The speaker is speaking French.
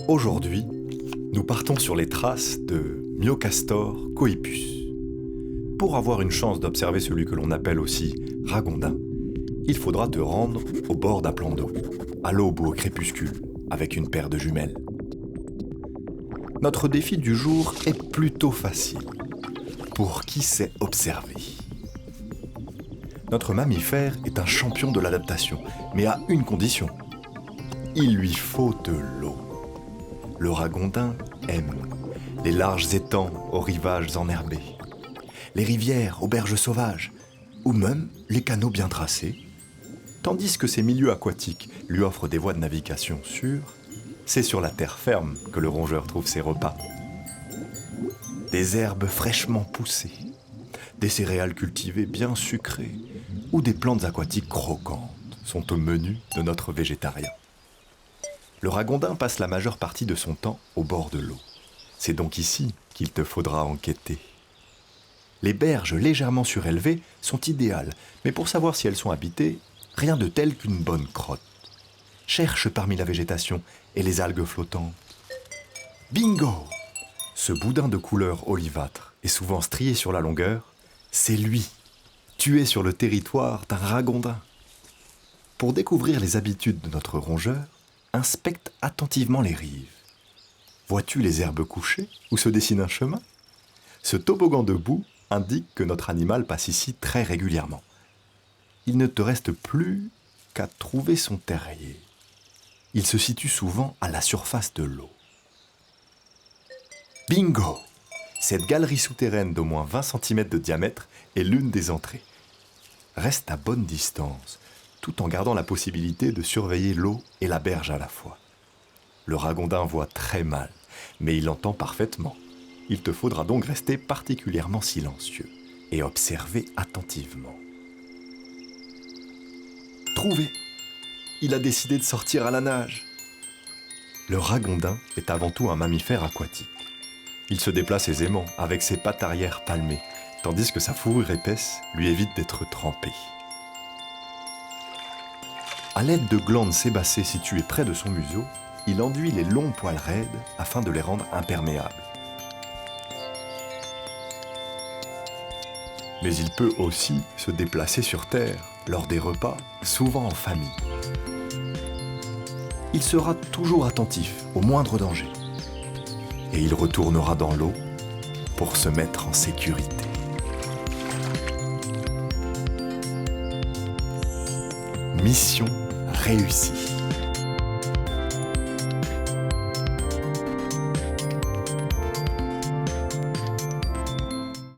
Aujourd'hui, nous partons sur les traces de Myocastor coepus. Pour avoir une chance d'observer celui que l'on appelle aussi ragondin, il faudra te rendre au bord d'un plan d'eau, à l'aube ou au crépuscule, avec une paire de jumelles. Notre défi du jour est plutôt facile, pour qui sait observer. Notre mammifère est un champion de l'adaptation, mais à une condition. Il lui faut de l'eau. Le ragondin aime les larges étangs aux rivages enherbés, les rivières aux berges sauvages, ou même les canaux bien tracés. Tandis que ces milieux aquatiques lui offrent des voies de navigation sûres, c'est sur la terre ferme que le rongeur trouve ses repas. Des herbes fraîchement poussées, des céréales cultivées bien sucrées, ou des plantes aquatiques croquantes sont au menu de notre végétarien. Le ragondin passe la majeure partie de son temps au bord de l'eau. C'est donc ici qu'il te faudra enquêter. Les berges légèrement surélevées sont idéales, mais pour savoir si elles sont habitées, rien de tel qu'une bonne crotte. Cherche parmi la végétation et les algues flottantes. Bingo! Ce boudin de couleur olivâtre et souvent strié sur la longueur, c'est lui. Tu es sur le territoire d'un ragondin. Pour découvrir les habitudes de notre rongeur, inspecte attentivement les rives. Vois-tu les herbes couchées où se dessine un chemin? Ce toboggan de boue indique que notre animal passe ici très régulièrement. Il ne te reste plus qu'à trouver son terrier. Il se situe souvent à la surface de l'eau. Bingo! Cette galerie souterraine d'au moins 20 cm de diamètre est l'une des entrées. Reste à bonne distance, tout en gardant la possibilité de surveiller l'eau et la berge à la fois. Le ragondin voit très mal, mais il entend parfaitement. Il te faudra donc rester particulièrement silencieux et observer attentivement. Trouvé! Il a décidé de sortir à la nage. Le ragondin est avant tout un mammifère aquatique. Il se déplace aisément avec ses pattes arrière palmées, tandis que sa fourrure épaisse lui évite d'être trempée. À l'aide de glandes sébacées situées près de son museau, il enduit les longs poils raides afin de les rendre imperméables. Mais il peut aussi se déplacer sur terre lors des repas, souvent en famille. Il sera toujours attentif au moindre danger et il retournera dans l'eau pour se mettre en sécurité. Mission réussie.